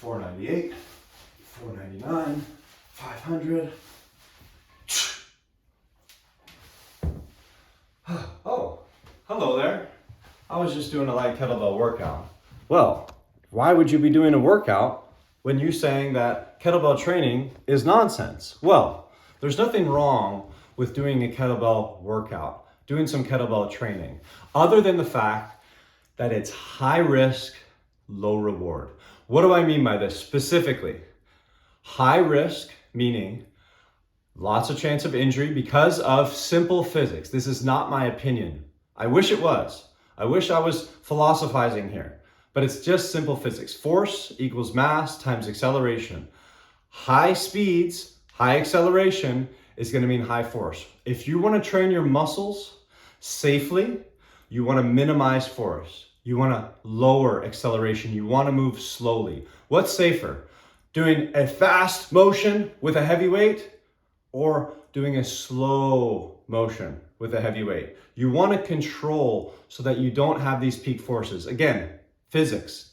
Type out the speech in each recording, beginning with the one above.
498, 499, 500. Oh, hello there. I was just doing a light kettlebell workout. Well, why would you be doing a workout when you're saying that kettlebell training is nonsense? Well, there's nothing wrong with doing a kettlebell workout, doing some kettlebell training, other than the fact that it's high risk, low reward. What do I mean by this specifically? High risk, meaning lots of chance of injury because of simple physics. This is not my opinion. I wish it was. I wish I was philosophizing here, but it's just simple physics. Force equals mass times acceleration. High speeds, high acceleration is going to mean high force. If you want to train your muscles safely, you want to minimize force. You want to lower acceleration. You want to move slowly. What's safer? Doing a fast motion with a heavy weight or doing a slow motion with a heavy weight? You want to control so that you don't have these peak forces. Again, physics.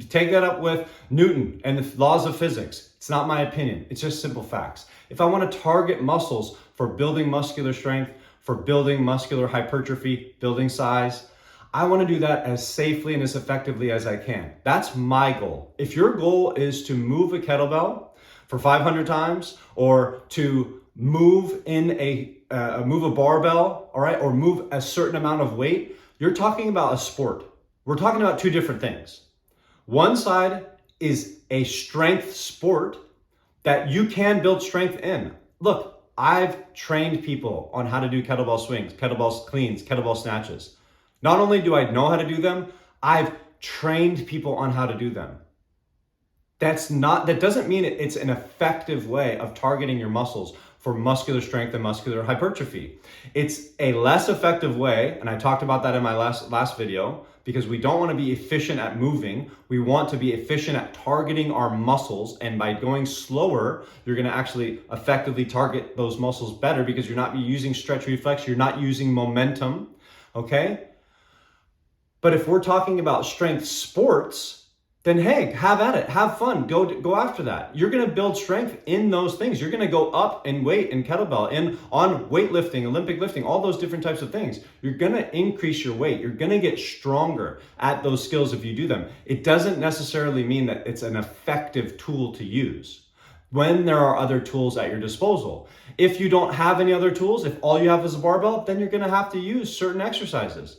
Take that up with Newton and the laws of physics. It's not my opinion. It's just simple facts. If I want to target muscles for building muscular strength, for building muscular hypertrophy, building size, I want to do that as safely and as effectively as I can. That's my goal. If your goal is to move a kettlebell for 500 times or to move move a barbell, all right, or move a certain amount of weight, you're talking about a sport. We're talking about two different things. One side is a strength sport that you can build strength in. Look, I've trained people on how to do kettlebell swings, kettlebell cleans, kettlebell snatches. Not only do I know how to do them, I've trained people on how to do them. That doesn't mean it's an effective way of targeting your muscles for muscular strength and muscular hypertrophy. It's a less effective way, and I talked about that in my last video, because we don't want to be efficient at moving. We want to be efficient at targeting our muscles, and by going slower, you're going to actually effectively target those muscles better because you're not using stretch reflex, you're not using momentum, okay? But if we're talking about strength sports, then hey, have at it, have fun, go after that. You're gonna build strength in those things. You're gonna go up in weight in kettlebell, on weightlifting, Olympic lifting, all those different types of things. You're gonna increase your weight. You're gonna get stronger at those skills if you do them. It doesn't necessarily mean that it's an effective tool to use when there are other tools at your disposal. If you don't have any other tools, if all you have is a barbell, then you're gonna have to use certain exercises.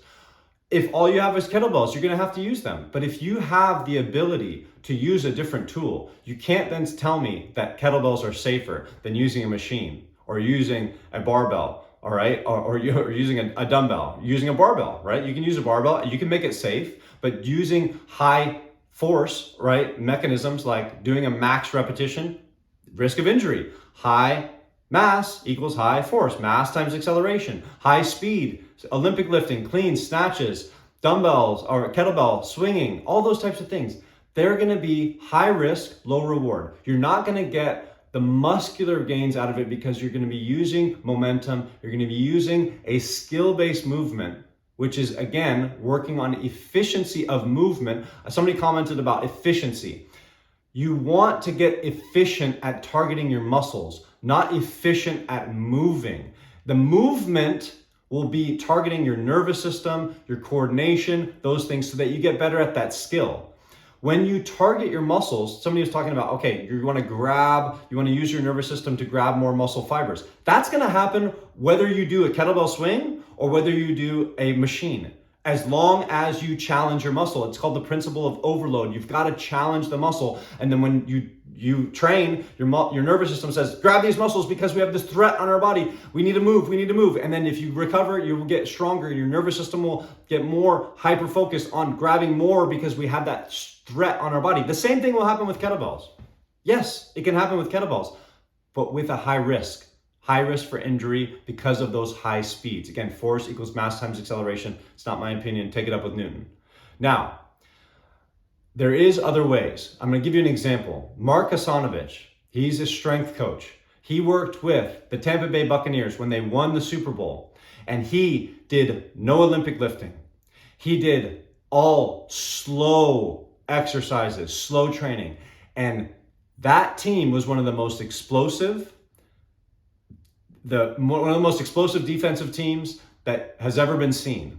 If all you have is kettlebells, you're gonna have to use them. But if you have the ability to use a different tool, you can't then tell me that kettlebells are safer than using a machine or using a barbell, all right? Or using a dumbbell, using a barbell, right? You can use a barbell, you can make it safe, but using high force, right? Mechanisms like doing a max repetition, risk of injury. High mass equals high force, mass times acceleration, high speed, Olympic lifting, clean, snatches, dumbbells or kettlebell, swinging, all those types of things. They're gonna be high risk, low reward. You're not gonna get the muscular gains out of it because you're gonna be using momentum, you're gonna be using a skill-based movement, which is again, working on efficiency of movement. Somebody commented about efficiency. You want to get efficient at targeting your muscles, not efficient at moving. The movement will be targeting your nervous system, your coordination, those things so that you get better at that skill. When you target your muscles, somebody was talking about, okay, you want to use your nervous system to grab more muscle fibers. That's going to happen whether you do a kettlebell swing or whether you do a machine. As long as you challenge your muscle. It's called the principle of overload. You've got to challenge the muscle. And then when you train, your nervous system says, grab these muscles because we have this threat on our body. We need to move. And then if you recover, you will get stronger. Your nervous system will get more hyper-focused on grabbing more because we have that threat on our body. The same thing will happen with kettlebells. Yes, it can happen with kettlebells, but with a high risk. High risk for injury because of those high speeds. Again, force equals mass times acceleration. It's not my opinion. Take it up with Newton. Now, there is other ways. I'm going to give you an example. Mark Hasanovich, he's a strength coach. He worked with the Tampa Bay Buccaneers when they won the Super Bowl, and he did no Olympic lifting. He did all slow exercises, slow training. And that team was one of the most explosive, one of the most explosive defensive teams that has ever been seen.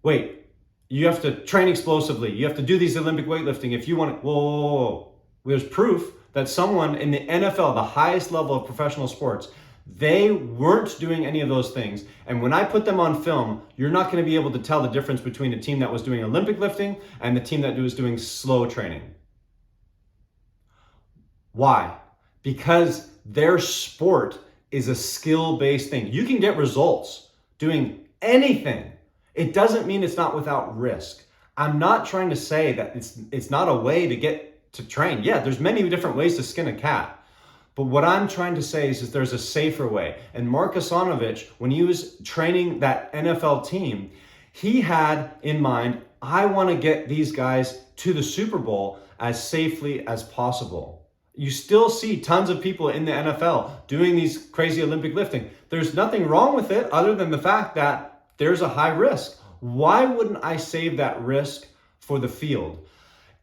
Wait, you have to train explosively. You have to do these Olympic weightlifting if you want to. Whoa. There's proof that someone in the NFL, the highest level of professional sports, they weren't doing any of those things. And when I put them on film, you're not going to be able to tell the difference between a team that was doing Olympic lifting and the team that was doing slow training. Why? Because their sport is a skill-based thing. You can get results doing anything. It doesn't mean it's not without risk. I'm not trying to say that it's not a way to get to train. Yeah, there's many different ways to skin a cat. But what I'm trying to say is there's a safer way. And Mark Asanovich, when he was training that NFL team, he had in mind, I want to get these guys to the Super Bowl as safely as possible. You still see tons of people in the NFL doing these crazy Olympic lifting. There's nothing wrong with it other than the fact that there's a high risk. Why wouldn't I save that risk for the field?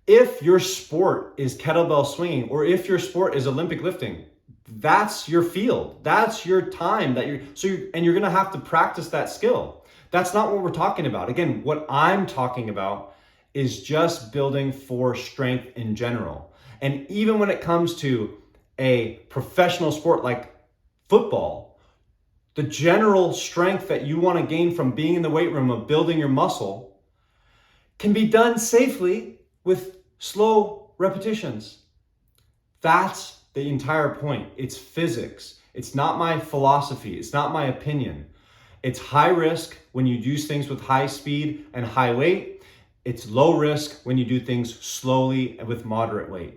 If your sport is kettlebell swinging, or if your sport is Olympic lifting, that's your field. That's your time and you're going to have to practice that skill. That's not what we're talking about. Again, what I'm talking about is just building for strength in general. And even when it comes to a professional sport like football, the general strength that you want to gain from being in the weight room of building your muscle can be done safely with slow repetitions. That's the entire point. It's physics. It's not my philosophy. It's not my opinion. It's high risk when you do things with high speed and high weight. It's low risk when you do things slowly and with moderate weight.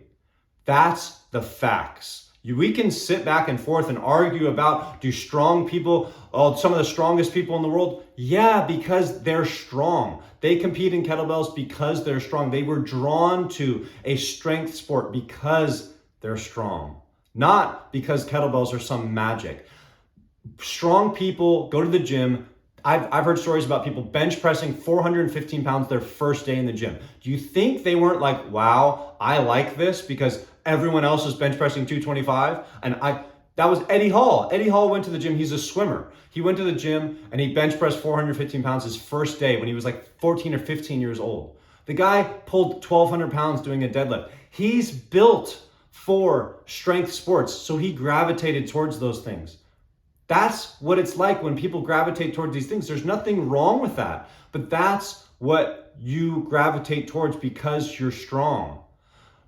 That's the facts. We can sit back and forth and argue about, do strong people, some of the strongest people in the world? Yeah, because they're strong. They compete in kettlebells because they're strong. They were drawn to a strength sport because they're strong, not because kettlebells are some magic. Strong people go to the gym. I've heard stories about people bench pressing 415 pounds their first day in the gym. Do you think they weren't like, wow, I like this because everyone else is bench pressing 225? And that was Eddie Hall. Eddie Hall went to the gym. He's a swimmer. He went to the gym and he bench pressed 415 pounds his first day when he was like 14 or 15 years old. The guy pulled 1,200 pounds doing a deadlift. He's built for strength sports, so he gravitated towards those things. That's what it's like when people gravitate towards these things. There's nothing wrong with that, but that's what you gravitate towards because you're strong.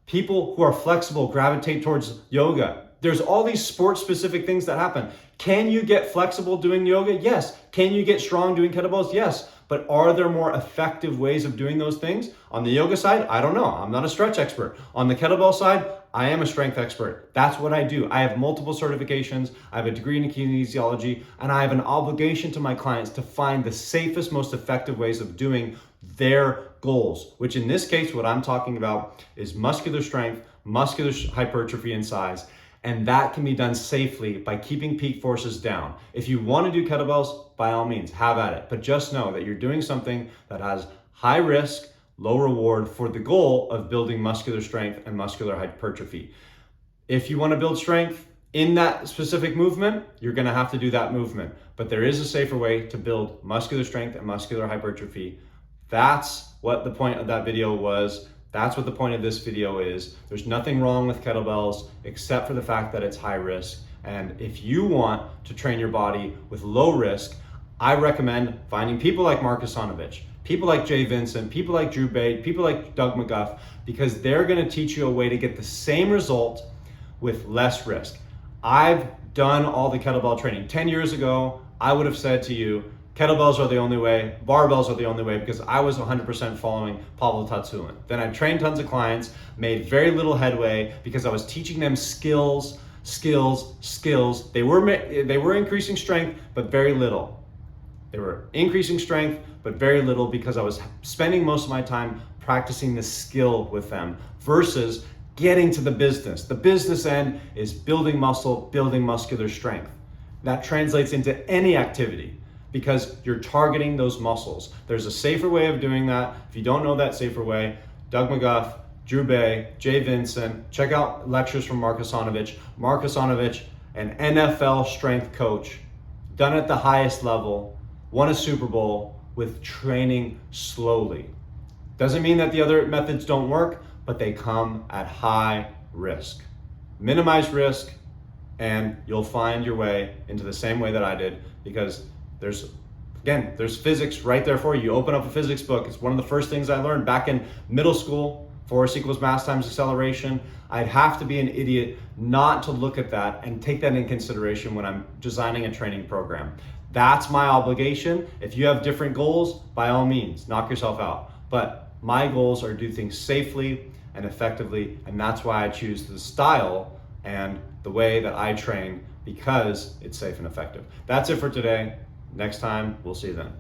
People who are flexible gravitate towards yoga. There's all these sport-specific things that happen. Can you get flexible doing yoga? Yes. Can you get strong doing kettlebells? Yes. But are there more effective ways of doing those things? On the yoga side, I don't know. I'm not a stretch expert. On the kettlebell side, I am a strength expert. That's what I do. I have multiple certifications. I have a degree in kinesiology, and I have an obligation to my clients to find the safest, most effective ways of doing their goals, which in this case, what I'm talking about is muscular strength, muscular hypertrophy and size. And that can be done safely by keeping peak forces down. If you want to do kettlebells, by all means, have at it. But just know that you're doing something that has high risk, low reward for the goal of building muscular strength and muscular hypertrophy. If you want to build strength in that specific movement, you're going to have to do that movement. But there is a safer way to build muscular strength and muscular hypertrophy. That's what the point of that video was. That's what the point of this video is. There's nothing wrong with kettlebells except for the fact that it's high risk. And if you want to train your body with low risk, I recommend finding people like Mark Asanovich, people like Jay Vincent, people like Drew Bate, people like Doug McGuff, because they're going to teach you a way to get the same result with less risk. I've done all the kettlebell training. 10 years ago, I would have said to you, kettlebells are the only way, barbells are the only way, because I was 100% following Pavel Tsatsouline. Then I trained tons of clients, made very little headway because I was teaching them skills. They were increasing strength, but very little. They were increasing strength, but very little because I was spending most of my time practicing the skill with them versus getting to the business. The business end is building muscle, building muscular strength. That translates into any activity, because you're targeting those muscles. There's a safer way of doing that. If you don't know that safer way, Doug McGuff, Drew Bay, Jay Vincent. Check out lectures from Mark Asanovich. Mark Asanovich, an NFL strength coach, done at the highest level, won a Super Bowl with training slowly. Doesn't mean that the other methods don't work, but they come at high risk. Minimize risk, and you'll find your way into the same way that I did, because there's physics right there for you. You open up a physics book. It's one of the first things I learned back in middle school. Force equals mass times acceleration. I'd have to be an idiot not to look at that and take that in consideration when I'm designing a training program. That's my obligation. If you have different goals, by all means, knock yourself out. But my goals are to do things safely and effectively, and that's why I choose the style and the way that I train, because it's safe and effective. That's it for today. Next time, we'll see you then.